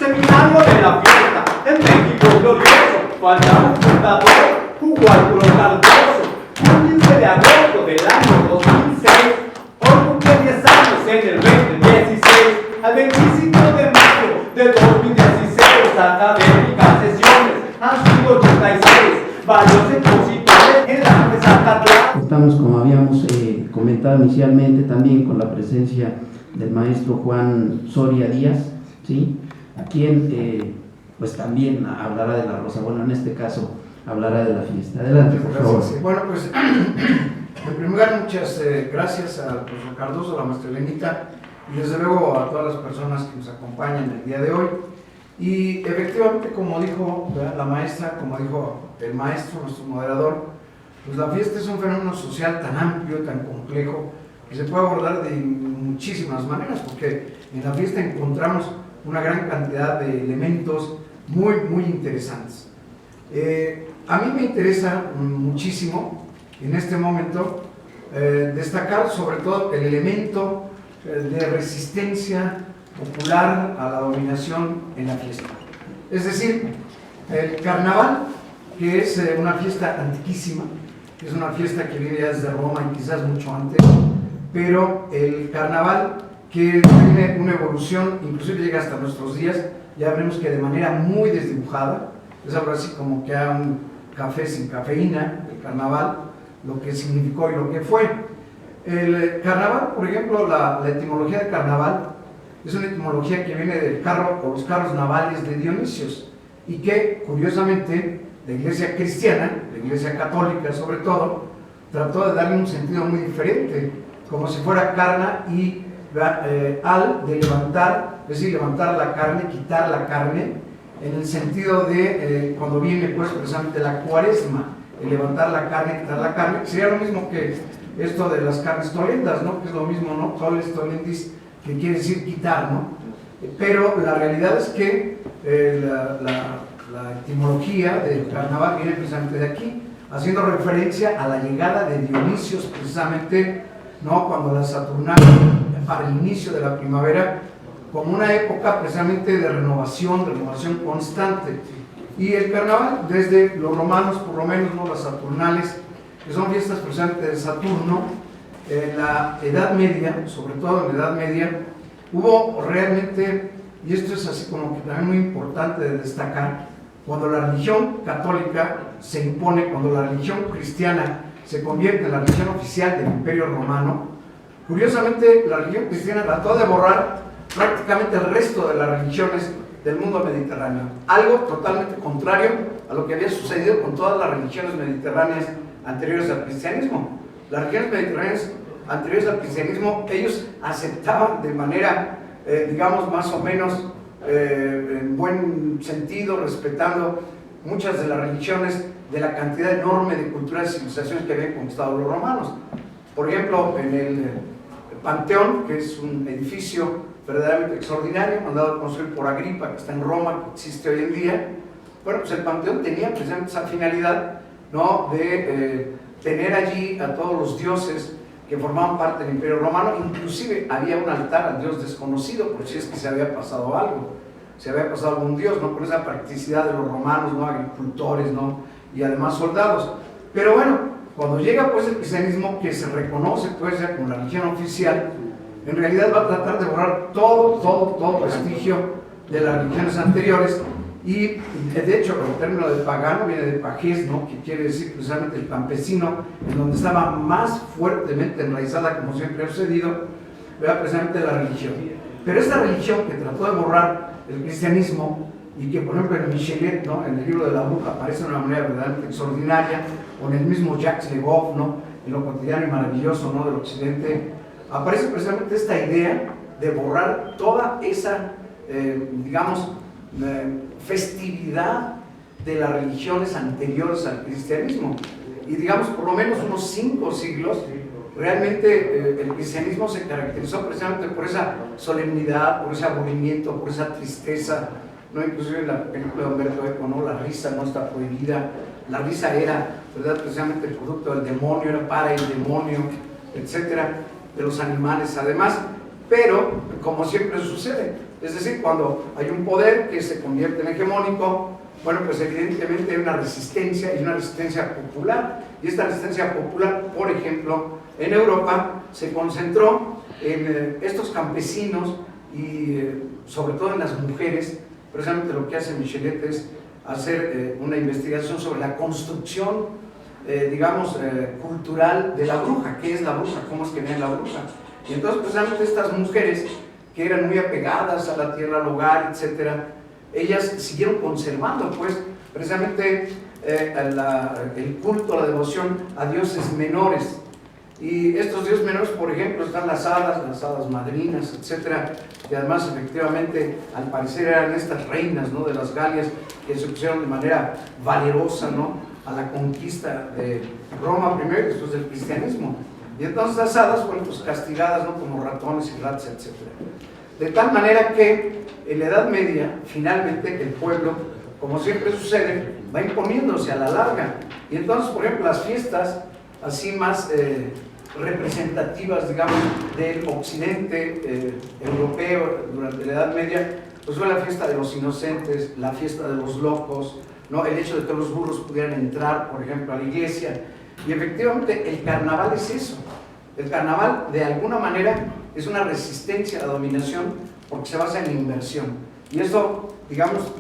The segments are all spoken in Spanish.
Seminario de la fiesta, en México glorioso, faltaba un fundador, jugó Arturo Cardoso. Un 15 de agosto del año 2006, hoy cumple 10 años en el 2016, al 25 de mayo de 2016, académicas sesiones, han sido 86, varios expositores en la mesa Catlán. Estamos, como habíamos comentado inicialmente, también con la presencia del maestro Juan Soria Díaz, ¿sí?, a quien pues también hablará de la Rosa. Bueno, en este caso hablará de la fiesta. Adelante, por favor. Sí. Bueno, pues en primer lugar, muchas gracias al profesor Cardoso, a la maestra Elenita y desde luego a todas las personas que nos acompañan el día de hoy. Y efectivamente, como dijo la maestra, como dijo el maestro, nuestro moderador, pues la fiesta es un fenómeno social tan amplio, tan complejo, que se puede abordar de muchísimas maneras, porque en la fiesta encontramos una gran cantidad de elementos muy interesantes. A mí me interesa muchísimo en este momento destacar sobre todo el elemento de resistencia popular a la dominación en la fiesta. Es decir, el carnaval, que es una fiesta antiquísima, que es una fiesta que viene ya desde Roma y quizás mucho antes, pero el carnaval que tiene una evolución, inclusive llega hasta nuestros días, ya veremos que de manera muy desdibujada, es algo así como que era un café sin cafeína, el carnaval, lo que significó y lo que fue. El carnaval, por ejemplo, la etimología de carnaval es una etimología que viene del carro o los carros navales de Dionisios y que, curiosamente, la iglesia cristiana, la iglesia católica sobre todo, trató de darle un sentido muy diferente, como si fuera carna y al de levantar, es decir, levantar la carne, quitar la carne, en el sentido de cuando viene pues precisamente la cuaresma, el levantar la carne, quitar la carne, sería lo mismo que esto de las carnes tolendas, ¿no?, que es lo mismo, ¿no?, toles, tolendis, que quiere decir quitar, ¿no? Pero la realidad es que la etimología del carnaval viene precisamente de aquí, haciendo referencia a la llegada de Dionisios precisamente, ¿no?, cuando la Saturnalia, para el inicio de la primavera, como una época precisamente de renovación constante. Y el carnaval, desde los romanos por lo menos, ¿no?, las Saturnales, que son fiestas precisamente de Saturno, en la Edad Media, sobre todo en la Edad Media, hubo realmente, y esto es así como que también muy importante de destacar, cuando la religión católica se impone, cuando la religión cristiana se convierte en la religión oficial del Imperio Romano, curiosamente la religión cristiana trató de borrar prácticamente el resto de las religiones del mundo mediterráneo, algo totalmente contrario a lo que había sucedido con todas las religiones mediterráneas anteriores al cristianismo. Las religiones mediterráneas anteriores al cristianismo, ellos aceptaban de manera, digamos, más o menos en buen sentido, respetando muchas de las religiones, de la cantidad enorme de culturas y civilizaciones que habían conquistado los romanos. Por ejemplo, en el Panteón, que es un edificio verdaderamente extraordinario, mandado a construir por Agripa, que está en Roma, que existe hoy en día. Bueno, pues el Panteón tenía precisamente esa finalidad, ¿no?, de tener allí a todos los dioses que formaban parte del Imperio Romano. Inclusive había un altar al dios desconocido, por si es que se había pasado algo, se había pasado algún dios, ¿no?, por esa practicidad de los romanos, ¿no?, agricultores, ¿no?, y además soldados. Pero bueno, cuando llega pues el cristianismo, que se reconoce pues ya como la religión oficial, en realidad va a tratar de borrar todo vestigio de las religiones anteriores. Y de hecho el término de pagano viene de pagés, ¿no?, que quiere decir precisamente el campesino, en donde estaba más fuertemente enraizada, como siempre ha sucedido, precisamente la religión. Pero esta religión que trató de borrar el cristianismo, y que por ejemplo en Michelet, ¿no?, en el libro de la bruja, aparece de una manera verdaderamente extraordinaria, o en el mismo Jacques Le Goff, ¿no?, en lo cotidiano y maravilloso, ¿no?, del occidente, aparece precisamente esta idea de borrar toda esa, digamos, festividad de las religiones anteriores al cristianismo. Y digamos, por lo menos unos 5 siglos, realmente el cristianismo se caracterizó precisamente por esa solemnidad, por ese aburrimiento, por esa tristeza, ¿no? Inclusive en la película de Humberto Eco, ¿no?, la risa no está prohibida, la risa era, ¿verdad?, precisamente el producto del demonio, era para el demonio, etcétera, de los animales además. Pero, como siempre sucede, Es decir, cuando hay un poder que se convierte en hegemónico, bueno, pues evidentemente hay una resistencia y una resistencia popular. Y esta resistencia popular, por ejemplo, en Europa se concentró en estos campesinos y sobre todo en las mujeres. Precisamente lo que hace Michelet es hacer una investigación sobre la construcción, digamos, cultural de la bruja. ¿Qué es la bruja? ¿Cómo es que viene la bruja? Y entonces precisamente estas mujeres que eran muy apegadas a la tierra, al hogar, etcétera, ellas siguieron conservando pues precisamente el culto, la devoción a dioses menores. Y estos dioses menores, por ejemplo, están las hadas madrinas, etcétera, que además efectivamente al parecer eran estas reinas, ¿no?, de las Galias, que se pusieron de manera valerosa, ¿no?, a la conquista de Roma primero y después del cristianismo. Y entonces las hadas fueron pues castigadas, ¿no?, como ratones y ratas, etcétera. De tal manera que en la Edad Media, finalmente, el pueblo, como siempre sucede, va imponiéndose a la larga. Y entonces, por ejemplo, las fiestas así más representativas, digamos, del occidente europeo durante la Edad Media, pues fue la fiesta de los inocentes, la fiesta de los locos, ¿no?, el hecho de que los burros pudieran entrar, por ejemplo, a la iglesia. Y efectivamente, el carnaval es eso. El carnaval, de alguna manera, es una resistencia a la dominación porque se basa en la inversión. Y esto, digamos,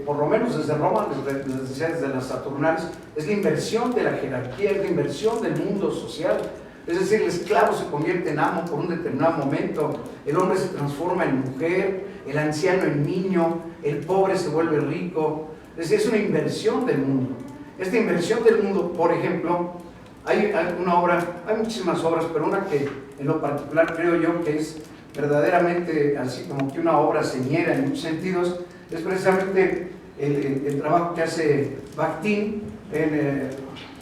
por lo menos desde Roma, desde las Saturnales, es la inversión de la jerarquía, es la inversión del mundo social. Es decir, el esclavo se convierte en amo por un determinado momento, el hombre se transforma en mujer, el anciano en niño, el pobre se vuelve rico. Es decir, es una inversión del mundo. Esta inversión del mundo, por ejemplo, hay una obra, hay muchísimas obras, pero una que en lo particular creo yo que es verdaderamente así como que una obra señera en muchos sentidos, es precisamente el trabajo que hace Bakhtin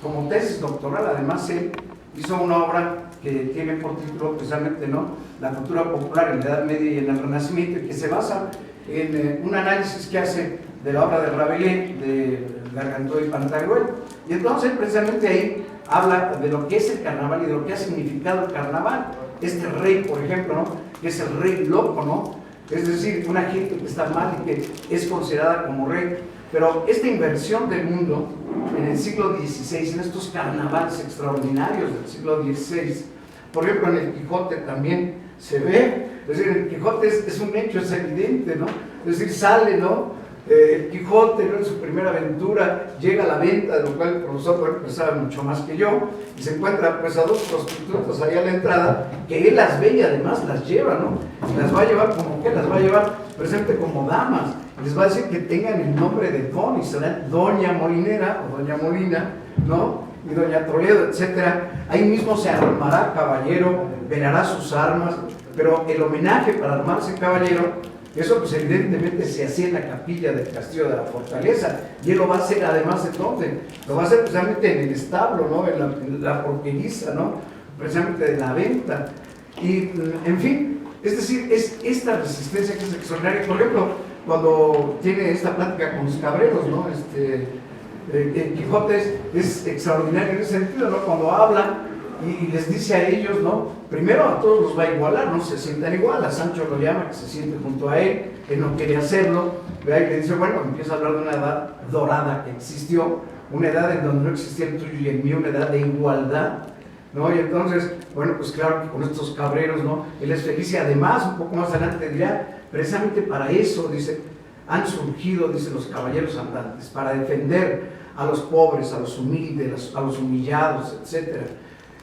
como tesis doctoral. Además él hizo una obra que tiene por título precisamente, ¿no?, la cultura popular en la Edad Media y en el Renacimiento, y que se basa en un análisis que hace de la obra de Rabelais, de Gargantó y Pantagruel. Y entonces precisamente ahí habla de lo que es el carnaval y de lo que ha significado el carnaval. Este rey, por ejemplo, ¿no?, que es el rey loco, ¿no?, es decir, una gente que está mal y que es considerada como rey. Pero esta inversión del mundo en el siglo XVI, en estos carnavales extraordinarios del siglo XVI, por ejemplo en el Quijote también se ve. Es decir, el Quijote es un hecho, es evidente, ¿no? Es decir, sale, ¿no?, el Quijote, ¿no?, en su primera aventura llega a la venta, de lo cual el profesor sabe mucho más que yo, y se encuentra pues a dos prostitutas ahí a la entrada, que él las ve y además las lleva, ¿no? Y las va a llevar como que las va a llevar presente como damas, les va a decir que tengan el nombre de Don, y serán Doña Molinera o Doña Molina, ¿no?, y Doña Toledo, etcétera. Ahí mismo se armará caballero, velará sus armas, pero el homenaje para armarse caballero, eso pues evidentemente se hacía en la capilla del castillo de la fortaleza, y él lo va a hacer además de dónde, lo va a hacer precisamente en el establo, ¿no?, en la porqueriza, ¿no?, precisamente de la venta. Y en fin, es decir, es esta resistencia que es extraordinaria. Por ejemplo, cuando tiene esta plática con los cabreros, ¿no?, el Quijote es extraordinario en ese sentido, ¿no?, cuando habla y les dice a ellos, ¿no?, primero a todos los va a igualar, no se sientan igual. A Sancho lo llama, que se siente junto a él, que no quiere hacerlo, ¿verdad?, y le dice, bueno, empieza a hablar de una edad dorada que existió, una edad en donde no existía el tuyo y el mío, una edad de igualdad, ¿no? Y entonces, bueno, pues claro que con estos cabreros, ¿no?, él es feliz, y además, un poco más adelante dirá, precisamente para eso, dice, han surgido, dice, los caballeros andantes, para defender a los pobres, a los humildes, a los humillados, etcétera.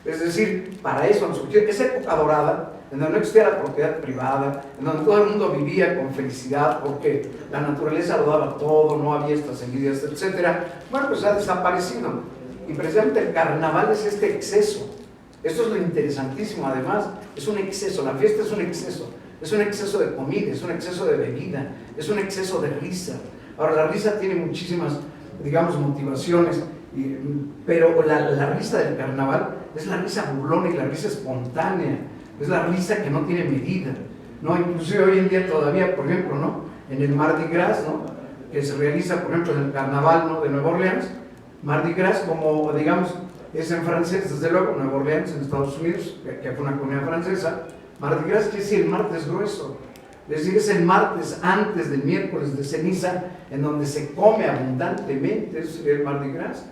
Es decir, para eso han surgido. Esa época dorada, en donde no existía la propiedad privada, en donde todo el mundo vivía con felicidad porque la naturaleza lo daba todo, no había estas envidias, etcétera, bueno, pues ha desaparecido. Y precisamente el carnaval es este exceso. Esto es lo interesantísimo, además, es un exceso. La fiesta es un exceso de comida, es un exceso de bebida, es un exceso de risa. Ahora, la risa tiene muchísimas, digamos, motivaciones, pero la risa del carnaval es la risa burlona y la risa espontánea, es la risa que no tiene medida, ¿no? Inclusive hoy en día todavía, por ejemplo, ¿no?, en el Mardi Gras, ¿no?, que se realiza, por ejemplo, en el carnaval, ¿no?, de Nueva Orleans, Mardi Gras, como digamos, es en francés, desde luego, Nueva Orleans en Estados Unidos, que fue una colonia francesa. Mardi Gras quiere decir el martes grueso. Es decir, es el martes antes del miércoles de ceniza, en donde se come abundantemente, eso sería el Mardi Gras.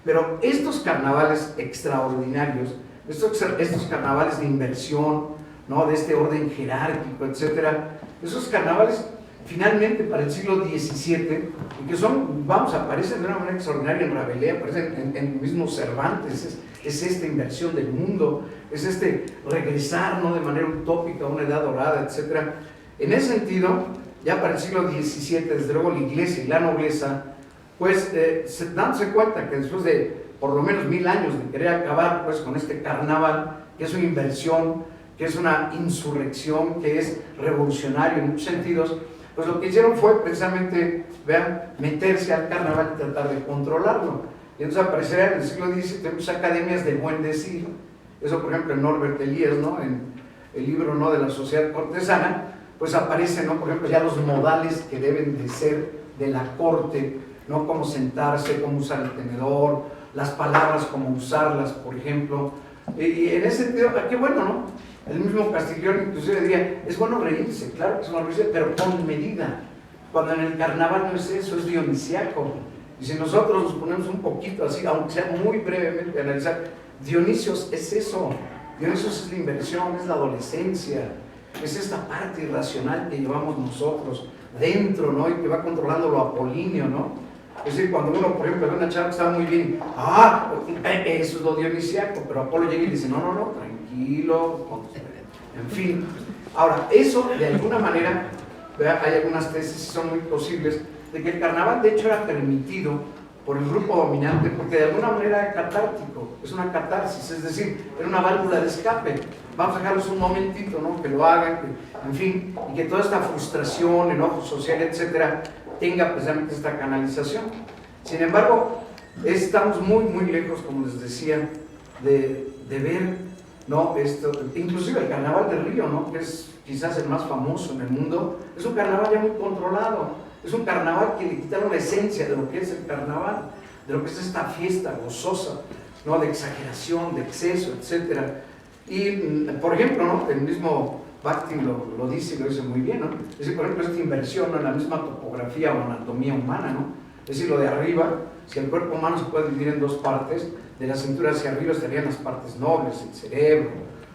Pero estos carnavales extraordinarios, estos carnavales de inversión, ¿no?, de este orden jerárquico, etcétera, esos carnavales finalmente para el siglo XVII, y que son, vamos, aparecen de una manera extraordinaria en Rabelais, aparecen en el mismo Cervantes, es esta inversión del mundo, es este regresar, ¿no?, de manera utópica a una edad dorada, etcétera. En ese sentido, ya para el siglo XVII, desde luego la iglesia y la nobleza, pues dándose cuenta que después de por lo menos 1000 años de querer acabar pues con este carnaval, que es una inversión, que es una insurrección, que es revolucionario en muchos sentidos, pues lo que hicieron fue precisamente, vean, meterse al carnaval y tratar de controlarlo. Y entonces aparecerá en el siglo XVII muchas academias del buen decir. Eso, por ejemplo, en Norbert Elias, ¿no?, en el libro, ¿no?, de la sociedad cortesana, pues aparecen, ¿no?, por ejemplo, ya los modales que deben de ser de la corte, ¿no?, cómo sentarse, cómo usar el tenedor, las palabras, cómo usarlas, por ejemplo. Y en ese sentido, qué bueno, ¿no? El mismo Castiglione inclusive diría, es bueno reírse, claro que es bueno reírse, pero con medida. Cuando en el carnaval no es eso, es dionisiaco. Y si nosotros nos ponemos un poquito así, aunque sea muy brevemente a analizar, Dionisios es eso. Dionisios es la inversión, es la adolescencia, es esta parte irracional que llevamos nosotros dentro, ¿no?, y que va controlando lo apolíneo, ¿no? Es decir, cuando uno, por ejemplo, ve una chava que está muy bien, eso es lo dionisiaco, pero Apolo llega y dice, no, tranquilo, en fin. Ahora, eso de alguna manera, ¿verdad?, hay algunas tesis que son muy posibles, de que el carnaval de hecho era permitido por el grupo dominante, porque de alguna manera era catártico, es una catarsis, es decir, era una válvula de escape. Vamos a dejarlos un momentito, ¿no?, que lo hagan, que, en fin, y que toda esta frustración, enojo social, etcétera, tenga precisamente esta canalización. Sin embargo, estamos muy lejos, como les decía, de ver, ¿no?, esto, inclusive el carnaval del Río, ¿no?, que es quizás el más famoso en el mundo, es un carnaval ya muy controlado. Es un carnaval que le quitaron la esencia de lo que es el carnaval, de lo que es esta fiesta gozosa, ¿no?, de exageración, de exceso, etc. Y, por ejemplo, ¿no?, el mismo Bakhtin lo dice y lo dice muy bien, ¿no? Es decir, por ejemplo, esta inversión, ¿no?, en la misma topografía o anatomía humana, ¿no? Es decir, lo de arriba, si el cuerpo humano se puede dividir en dos partes, de la cintura hacia arriba estarían las partes nobles, el cerebro,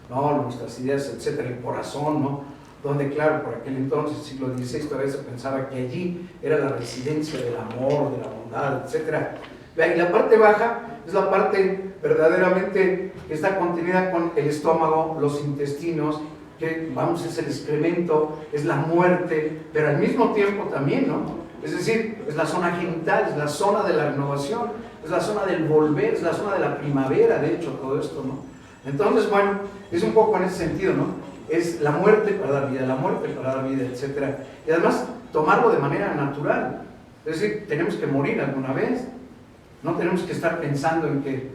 ¿no?, nuestras ideas, etc., el corazón, ¿no?, donde, claro, por aquel entonces, siglo XVI, todavía se pensaba que allí era la residencia del amor, de la bondad, etc. Y la parte baja es la parte verdaderamente que está contenida con el estómago, los intestinos, que, vamos, es el excremento, es la muerte, pero al mismo tiempo también, ¿no? Es decir, es la zona genital, es la zona de la renovación, es la zona del volver, es la zona de la primavera, de hecho, todo esto, ¿no? Entonces, bueno, es un poco en ese sentido, ¿no? Es la muerte para dar vida, la muerte para dar vida, etc. Y además, tomarlo de manera natural. Es decir, tenemos que morir alguna vez. No tenemos que estar pensando en que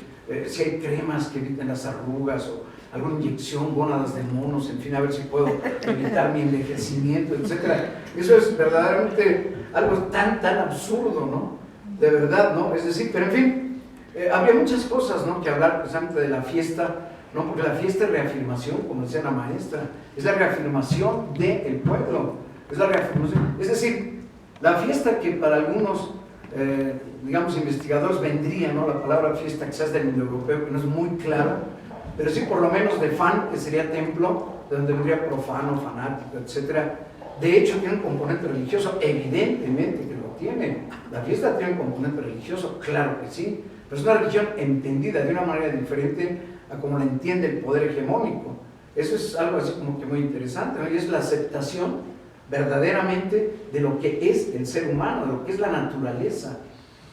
si hay cremas que eviten las arrugas o alguna inyección, gónadas de monos, en fin, a ver si puedo evitar mi envejecimiento, etc. Eso es verdaderamente algo tan absurdo, ¿no? De verdad, ¿no? Es decir, pero en fin, habría muchas cosas, ¿no?, que hablar precisamente de la fiesta, ¿no? Porque la fiesta es reafirmación, como decía la maestra, es la reafirmación del pueblo, es la reafirmación, es decir, la fiesta que para algunos, digamos, investigadores vendría, ¿no?, la palabra fiesta quizás del indoeuropeo, que no es muy clara, pero sí por lo menos de fan, que sería templo, de donde vendría profano, fanático, etc. De hecho tiene un componente religioso, evidentemente que lo tiene, la fiesta tiene un componente religioso, claro que sí, pero es una religión entendida de una manera diferente a como la entiende el poder hegemónico. Eso es algo así como que muy interesante, ¿no? Y es la aceptación verdaderamente de lo que es el ser humano, de lo que es la naturaleza.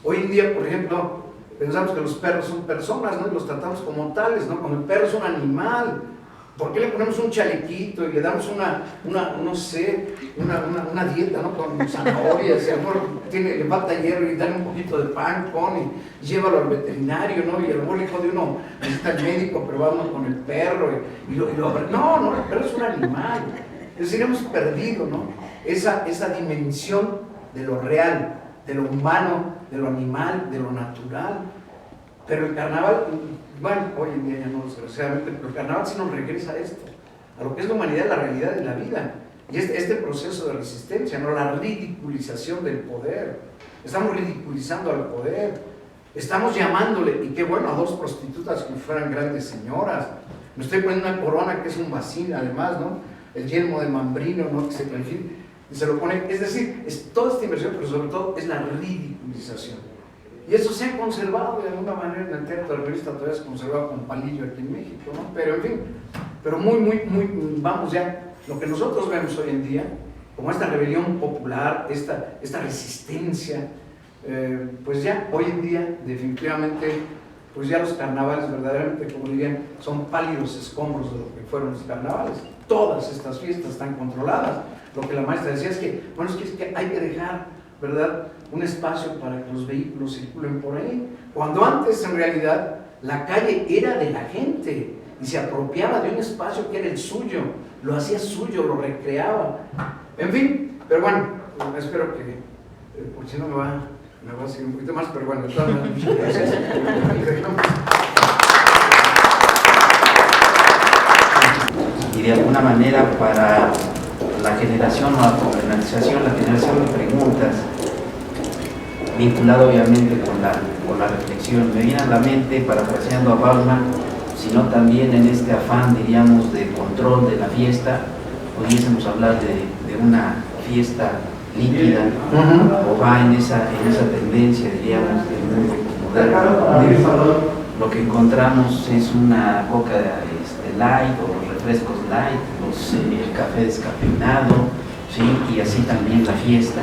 Hoy en día, por ejemplo, pensamos que los perros son personas, ¿no?, y los tratamos como tales, ¿no? Como el perro es un animal. ¿Por qué le ponemos un chalequito y le damos no sé, una dieta, ¿no?, con zanahorias? Y a lo mejor le falta hierro y dale un poquito de pan, y llévalo al veterinario, ¿no? Y a lo mejor el hijo de uno necesita el médico, pero va uno con el perro no, el perro es un animal. Es decir, hemos perdido, ¿no?, esa dimensión de lo real, de lo humano, de lo animal, de lo natural. Pero el carnaval, bueno, hoy en día ya no, desgraciadamente, pero el carnaval sí nos regresa a esto, a lo que es la humanidad, la realidad de la vida. Y este proceso de resistencia, ¿no? La ridiculización del poder. Estamos ridiculizando al poder. Estamos llamándole, y qué bueno, a dos prostitutas como fueran grandes señoras. Me estoy poniendo una corona que es un vacín, además, ¿no? El yelmo de Mambrino, ¿no? Que se lo pone. Es decir, es toda esta inversión, pero sobre todo es la ridiculización. Y eso se ha conservado de alguna manera en el teatro de la revista, todavía se ha conservado con palillo aquí en México, ¿no? Pero en fin, pero vamos ya. Lo que nosotros vemos hoy en día, como esta rebelión popular, esta resistencia, pues ya hoy en día definitivamente, pues ya los carnavales verdaderamente, como dirían, son pálidos escombros de lo que fueron los carnavales. Todas estas fiestas están controladas. Lo que la maestra decía es que, bueno, es que hay que dejar, ¿verdad?, un espacio para que los vehículos circulen por ahí. Cuando antes, en realidad, la calle era de la gente y se apropiaba de un espacio que era el suyo, lo hacía suyo, lo recreaba. En fin, pero bueno, espero que, porque si no me va a seguir un poquito más, pero bueno, de todas maneras, muchas gracias. Y de alguna manera para la generación o la organización, la generación de preguntas, vinculado obviamente con la reflexión, me viene a la mente, parafraseando a Bauman, sino también en este afán, diríamos, de control de la fiesta, pudiésemos hablar de una fiesta líquida, o va en esa tendencia, diríamos, del mundo moderno. Lo que encontramos es una coca light o refrescos light, el café descafeinado, ¿sí? Y así también la fiesta.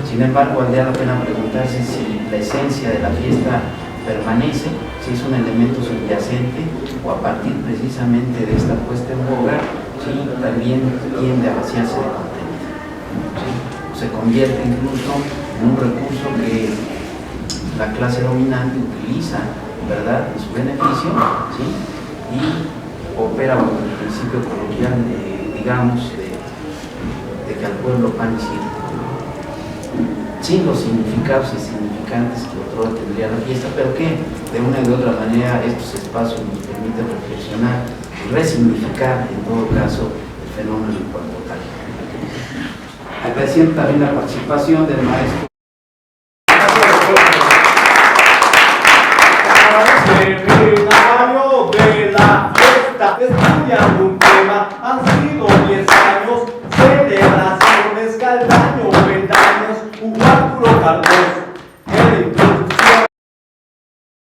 Sin embargo, valdría la pena preguntarse si la esencia de la fiesta permanece, si es un elemento subyacente o a partir precisamente de esta puesta en boga, ¿sí?, también tiende a vaciarse de contenido, ¿sí? Se convierte incluso en un recurso que la clase dominante utiliza, ¿verdad?, en su beneficio, ¿sí?, y opera bajo el principio coloquial digamos, de que al pueblo pan y circo, sin los significados y significantes que otro tendría la fiesta, pero que de una y de otra manera estos espacios nos permiten reflexionar y resignificar en todo caso el fenómeno en cuanto tal. Agradeciendo también la participación del maestro. Seminario de la fiesta, estudia